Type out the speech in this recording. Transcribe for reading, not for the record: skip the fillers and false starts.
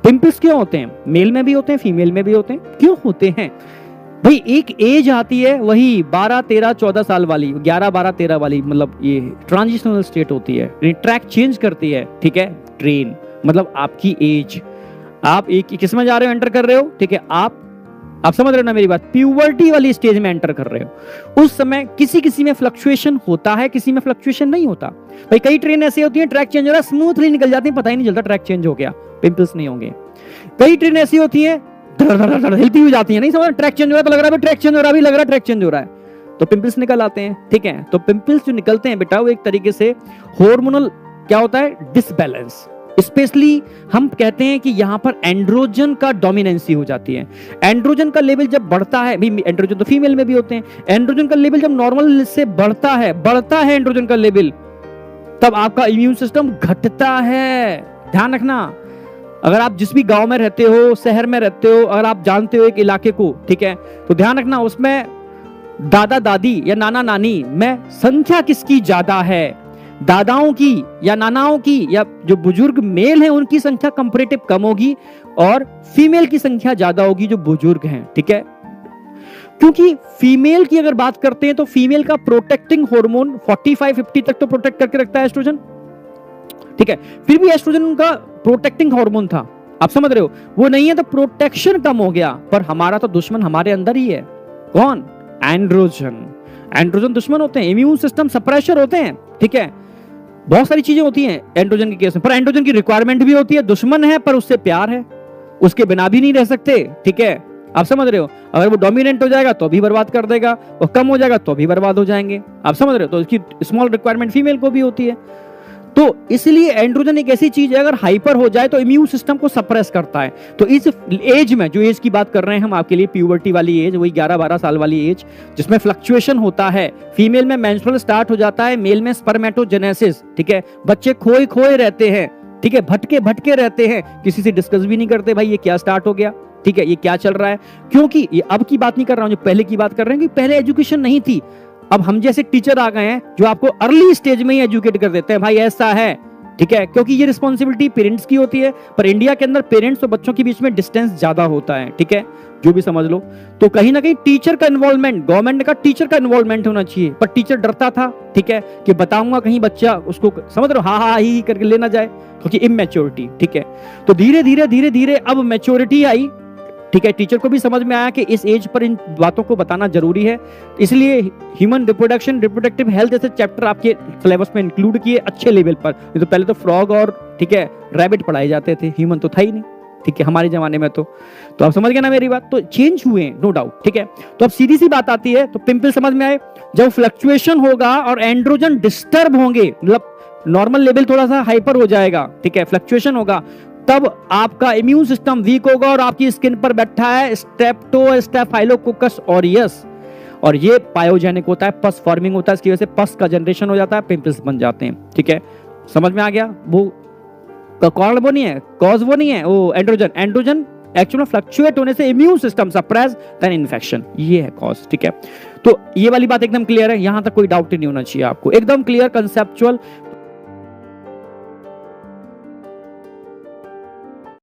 Pimples क्यों होते हैं? मेल में भी होते हैं, फीमेल में भी होते हैं। क्यों होते हैं भाई? एक एज आती है, वही 12, 13, 14 साल वाली, 11, 12, 13 वाली, मतलब ये ट्रांजिशनल स्टेट होती है, ट्रैक चेंज करती है, ठीक है। ट्रेन मतलब आपकी एज, आप एक किस में जा रहे हो, एंटर कर रहे हो, ठीक है। आप समझ रहे हो ना मेरी बात? प्यूबर्टी वाली स्टेज में एंटर कर रहे हो। उस समय किसी किसी में फ्लक्चुएशन होता है, किसी में फ्लक्चुएशन नहीं होता। भाई कई ट्रेन ऐसी होती है, ट्रैक चेंज हो रहा है, स्मूथली निकल जाती है, पता ही नहीं चलता ट्रैक चेंज हो गया, पिंपल्स नहीं होंगे। कई ट्रेन ऐसी होती है, हिलती हुई जाती है, नहीं समझ, ट्रैक चेंज हो रहा है तो लग रहा है ट्रैक चेंज हो रहा है, अभी लग रहा है ट्रैक चेंज हो रहा है, तो पिंपल्स निकल आते हैं, ठीक है। तो पिंपल्स जो निकलते हैं बेटा, वो एक तरीके से हार्मोनल क्या होता है, डिसबैलेंस। स्पेशली हम कहते हैं कि यहां पर एंड्रोजन का डोमिनेंसी हो जाती है। एंड्रोजन का लेवल जब बढ़ता है, भी एंड्रोजन तो फीमेल में भी होते हैं, एंड्रोजन का लेवल जब नॉर्मल से बढ़ता है एंड्रोजन का लेवल, तब आपका इम्यून सिस्टम घटता है। ध्यान रखना, अगर आप जिस भी गांव में रहते हो, शहर में रहते हो, अगर आप जानते हो एक इलाके को, ठीक है, तो ध्यान रखना उसमें दादा दादी या नाना नानी में संख्या किसकी ज्यादा है, दादाओं की या नानाओं की, या जो बुजुर्ग मेल हैं उनकी संख्या कंपैरेटिव कम होगी, और फीमेल की संख्या ज्यादा होगी जो बुजुर्ग हैं, ठीक है। क्योंकि फीमेल की अगर बात करते हैं तो फीमेल का प्रोटेक्टिंग हार्मोन 45-50 तक तो प्रोटेक्ट करके रखता है एस्ट्रोजन, ठीक है। फिर भी एस्ट्रोजन उनका प्रोटेक्टिंग हार्मोन था, आप समझ रहे हो, वो नहीं है तो प्रोटेक्शन कम हो गया। पर हमारा तो दुश्मन हमारे अंदर ही है, कौन? एंड्रोजन। एंड्रोजन दुश्मन होते हैं, इम्यून सिस्टम सप्रेशर होते हैं, ठीक है। बहुत सारी चीजें होती हैं एंड्रोजन के केस में, पर एंड्रोजन की रिक्वायरमेंट भी होती है। दुश्मन है पर उससे प्यार है, उसके बिना भी नहीं रह सकते, ठीक है। आप समझ रहे हो, अगर वो डोमिनेंट हो जाएगा तो भी बर्बाद कर देगा, और कम हो जाएगा तो भी बर्बाद हो जाएंगे, आप समझ रहे हो। तो इसकी स्मॉल रिक्वायरमेंट फीमेल को भी होती है। तो इसलिए एंड्रोजन एक ऐसी चीज है, अगर हाइपर हो जाए तो इम्यून सिस्टम को सप्रेस करता है। तो इस एज में, जो एज की बात कर रहे हैं हम आपके लिए, प्यूबर्टी वाली एज, वही 11-12 साल वाली एज, जिसमें फ्लक्चुएशन होता है। फीमेल में मेंस्ट्रुअल स्टार्ट हो जाता है, मेल में स्पर्मेटोजेनेसिस, ठीक है। बच्चे खोए खोए रहते हैं, ठीक है, भटके भटके रहते हैं, किसी से डिस्कस भी नहीं करते भाई ये क्या स्टार्ट हो गया, ठीक है, ये क्या चल रहा है। क्योंकि ये अब की बात नहीं कर रहा हूं, जो पहले की बात कर रहे हैं, कि पहले एजुकेशन नहीं थी। अब हम जैसे टीचर आ गए हैं जो आपको अर्ली स्टेज में ही एजुकेट कर देते हैं, भाई ऐसा है, ठीक है, क्योंकि ये रिस्पॉन्सिबिलिटी पेरेंट्स की होती है। पर इंडिया के अंदर पेरेंट्स और बच्चों के बीच में डिस्टेंस ज्यादा होता है, ठीक है, जो भी समझ लो। तो कहीं ना कहीं टीचर का इन्वॉल्वमेंट, गवर्नमेंट का टीचर का इन्वॉल्वमेंट होना चाहिए, पर टीचर डरता था, ठीक है, कि बताऊंगा कहीं बच्चा उसको, समझ रहे हो, हा ही करके लेना जाए, क्योंकि इमेच्योरिटी, ठीक है। तो धीरे धीरे धीरे धीरे अब मैच्योरिटी आई, ठीक है। टीचर को भी समझ में आया कि इस एज पर इन बातों को बताना जरूरी है, इसलिए ह्यूमन रिप्रोडक्शन, रिप्रोडक्टिव हेल्थ जैसे चैप्टर आपके सिलेबस में इंक्लूड किए अच्छे लेवल पर। तो पहले तो फ्रॉग और, ठीक है, रैबिट पढ़ाए जाते थे, ह्यूमन तो था ही नहीं, ठीक है, हमारे जमाने में। तो आप समझ गए ना मेरी बात? तो चेंज हुए, नो डाउट, ठीक है। तो अब सीधी सी बात आती है, तो पिंपल समझ में आए, जब फ्लक्चुएशन होगा और एंड्रोजन डिस्टर्ब होंगे, मतलब नॉर्मल लेवल थोड़ा सा हाइपर हो जाएगा, ठीक है, फ्लक्चुएशन होगा, तब आपका इम्यून सिस्टम वीक होगा और आपकी स्किन पर बैठा है स्टेफाइलोकोकस ऑरियस, और ये पायोजेनिक होता है, पस फॉर्मिंग होता है, इसकी वजह से पस का जनरेशन हो जाता है, पिंपल्स बन जाते हैं, ठीक है। समझ में आ गया? वो कॉज वो नहीं है, कॉज वो नहीं है, वो एंड्रोजन एक्चुअली फ्लक्चुएट होने से immune system suppress then infection, ये है कॉज, ठीक है। तो ये वाली बात एकदम क्लियर है, यहां तक कोई डाउट ही नहीं होना चाहिए आपको, एकदम क्लियर कंसेप्चुअल।